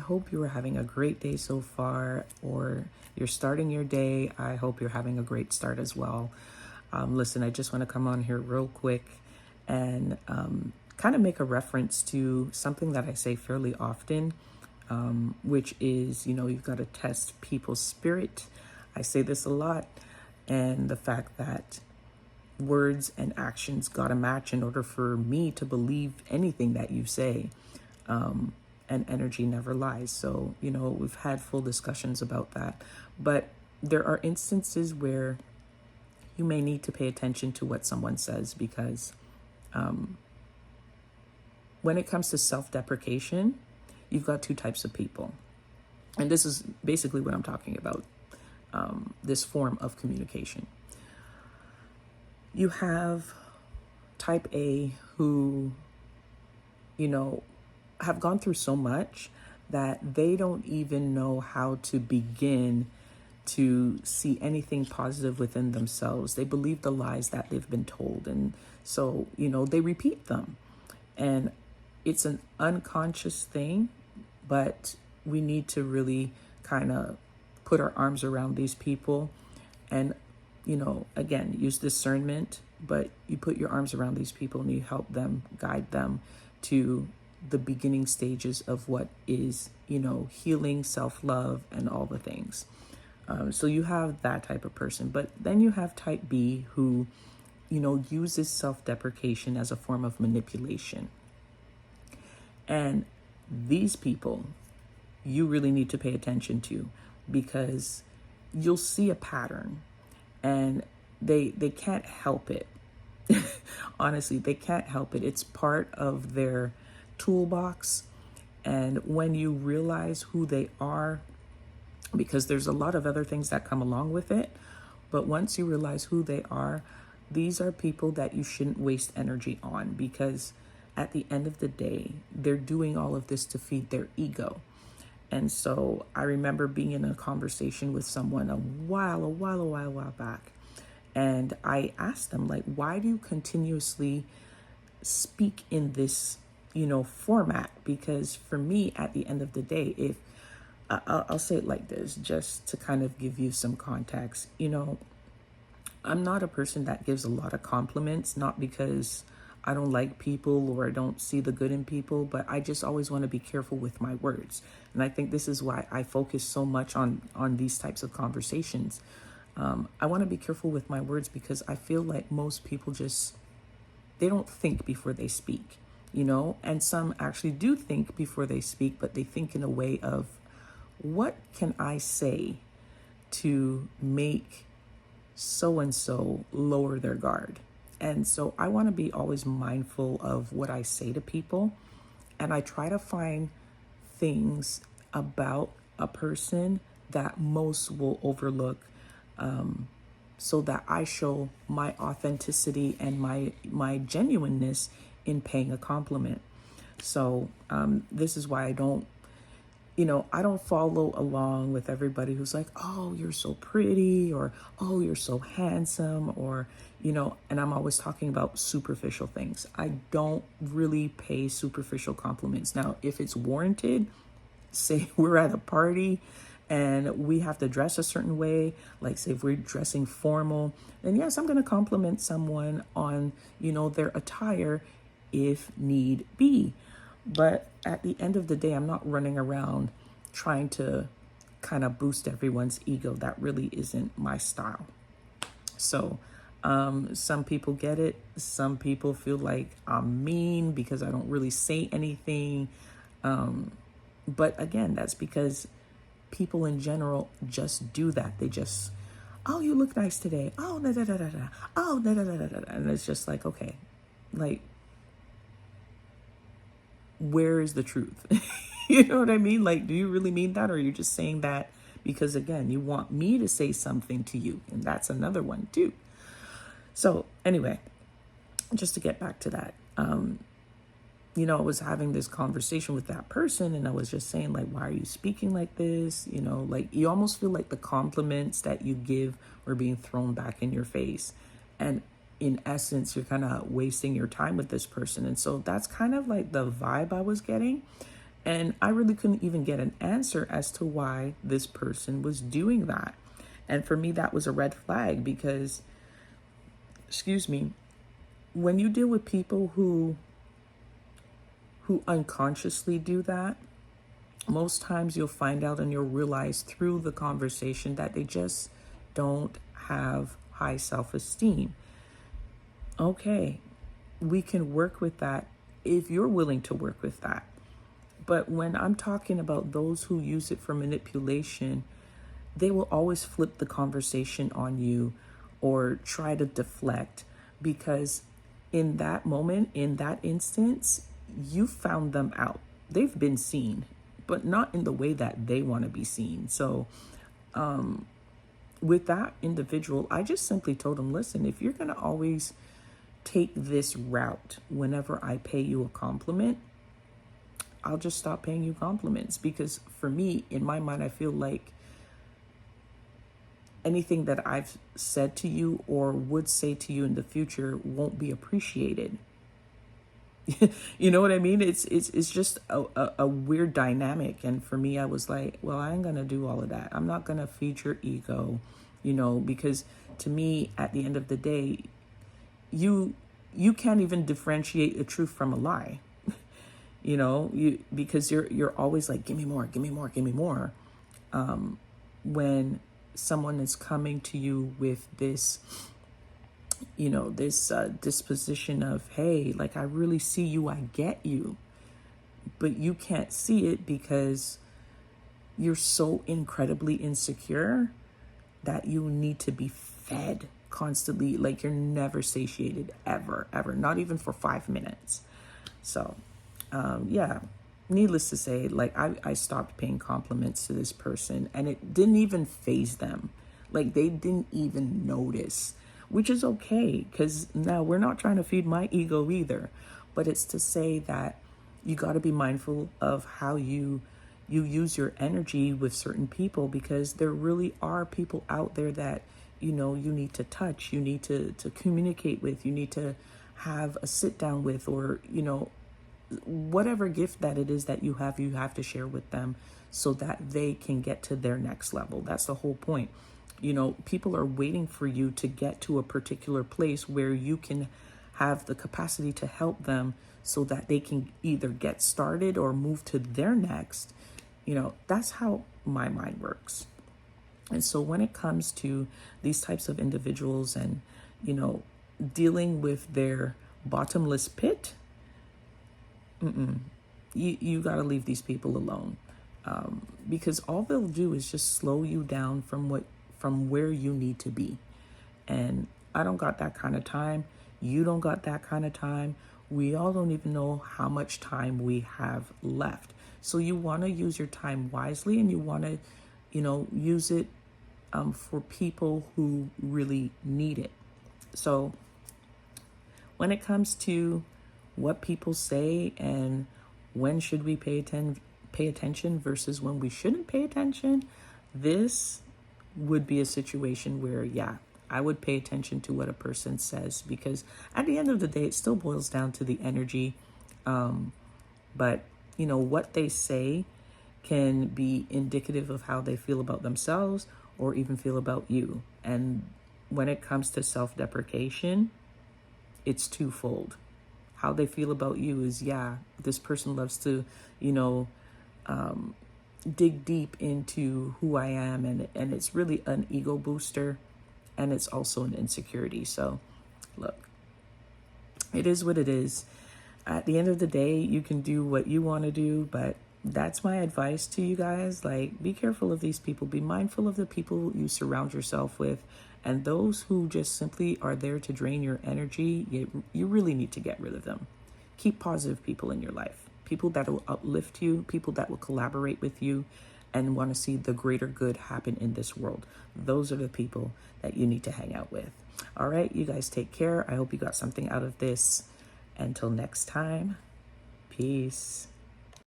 hope you are having a great day so far, or you're starting your day. I hope you're having a great start as well. Listen, I just want to come on here real quick and kind of make a reference to something that I say fairly often, which is, you've got to test people's spirit. I say this a lot, and the fact that words and actions got to match in order for me to believe anything that you say. And energy never lies. So, we've had full discussions about that. But there are instances where you may need to pay attention to what someone says, because when it comes to self-deprecation, you've got two types of people. And this is basically what I'm talking about, this form of communication. You have type A who, have gone through so much that they don't even know how to begin to see anything positive within themselves. They believe the lies that they've been told. And so, they repeat them. And it's an unconscious thing, but we need to really kind of put our arms around these people and, again, use discernment, but you put your arms around these people and you help them, guide them to the beginning stages of what is, healing, self-love, and all the things. So you have that type of person. But then you have type B who, uses self-deprecation as a form of manipulation. And these people, you really need to pay attention to, because you'll see a pattern and they can't help it. Honestly, they can't help it. It's part of their toolbox. And when you realize who they are, because there's a lot of other things that come along with it, but once you realize who they are, these are people that you shouldn't waste energy on, because at the end of the day, they're doing all of this to feed their ego. And so I remember being in a conversation with someone a while back, and I asked them, why do you continuously speak in this format? Because for me, at the end of the day, if I'll say it like this, just to kind of give you some context, I'm not a person that gives a lot of compliments, not because I don't like people or I don't see the good in people, but I just always want to be careful with my words. And I think this is why I focus so much on these types of conversations. I want to be careful with my words, because I feel like most people they don't think before they speak. And some actually do think before they speak, but they think in a way of, what can I say to make so-and-so lower their guard? And so I want to be always mindful of what I say to people. And I try to find things about a person that most will overlook, so that I show my authenticity and my genuineness in paying a compliment. So this is why I don't follow along with everybody who's like, oh, you're so pretty, or, oh, you're so handsome, or, and I'm always talking about superficial things. I don't really pay superficial compliments. Now, if it's warranted, say we're at a party and we have to dress a certain way, like say if we're dressing formal, then yes, I'm going to compliment someone on, their attire if need be. But at the end of the day, I'm not running around trying to kind of boost everyone's ego. That really isn't my style. So some people get it. Some people feel like I'm mean because I don't really say anything. But again, that's because people in general just do that. They just, oh, you look nice today. Oh, da da da da da. Oh, da da da da da. And it's just like, okay, where is the truth? You know what I mean? Do you really mean that? Or are you just saying that because, again, you want me to say something to you? And that's another one too. So anyway, just to get back to that, I was having this conversation with that person, and I was just saying, why are you speaking like this? You almost feel like the compliments that you give are being thrown back in your face. And in essence, you're kind of wasting your time with this person. And so that's kind of like the vibe I was getting. And I really couldn't even get an answer as to why this person was doing that. And for me, that was a red flag because, excuse me, when you deal with people who unconsciously do that, most times you'll find out and you'll realize through the conversation that they just don't have high self-esteem. Okay, we can work with that if you're willing to work with that. But when I'm talking about those who use it for manipulation, they will always flip the conversation on you or try to deflect, because in that moment, in that instance, you found them out. They've been seen, but not in the way that they want to be seen. So with that individual, I just simply told them, listen, if you're going to always take this route whenever I pay you a compliment, I'll just stop paying you compliments. Because for me, in my mind, I feel like anything that I've said to you or would say to you in the future won't be appreciated. You know what I mean? It's just a weird dynamic. And for me, I was like, well, I ain't gonna do all of that. I'm not gonna feed your ego, because to me, at the end of the day, you can't even differentiate the truth from a lie. Because you're always like, give me more, give me more, give me more. When someone is coming to you with this disposition of, hey, like, I really see you, I get you, but you can't see it because you're so incredibly insecure that you need to be fed constantly. Like, you're never satiated, ever, not even for 5 minutes. So, needless to say, like, I stopped paying compliments to this person, and it didn't even faze them. Like, they didn't even notice, which is okay, because now we're not trying to feed my ego either. But it's to say that you got to be mindful of how you use your energy with certain people, because there really are people out there that, you need to touch, you need to communicate with, you need to have a sit down with, or, whatever gift that it is that you have to share with them so that they can get to their next level. That's the whole point. People are waiting for you to get to a particular place where you can have the capacity to help them so that they can either get started or move to their next. That's how my mind works. And so when it comes to these types of individuals and, dealing with their bottomless pit, you got to leave these people alone, because all they'll do is just slow you down from where you need to be. And I don't got that kind of time. You don't got that kind of time. We all don't even know how much time we have left. So you want to use your time wisely, and you want to, use it for people who really need it. So when it comes to what people say and when should we pay attention versus when we shouldn't pay attention, this would be a situation where, I would pay attention to what a person says, because at the end of the day, it still boils down to the energy. But, what they say can be indicative of how they feel about themselves or even feel about you. And when it comes to self-deprecation, it's twofold. How they feel about you is, this person loves to, dig deep into who I am, and it's really an ego booster, and it's also an insecurity. So look, it is what it is. At the end of the day, you can do what you want to do, but that's my advice to you guys. Like, be careful of these people. Be mindful of the people you surround yourself with, and those who just simply are there to drain your energy, you really need to get rid of them. Keep positive people in your life. People that will uplift you, people that will collaborate with you and want to see the greater good happen in this world. Those are the people that you need to hang out with. All right, you guys take care. I hope you got something out of this. Until next time, peace.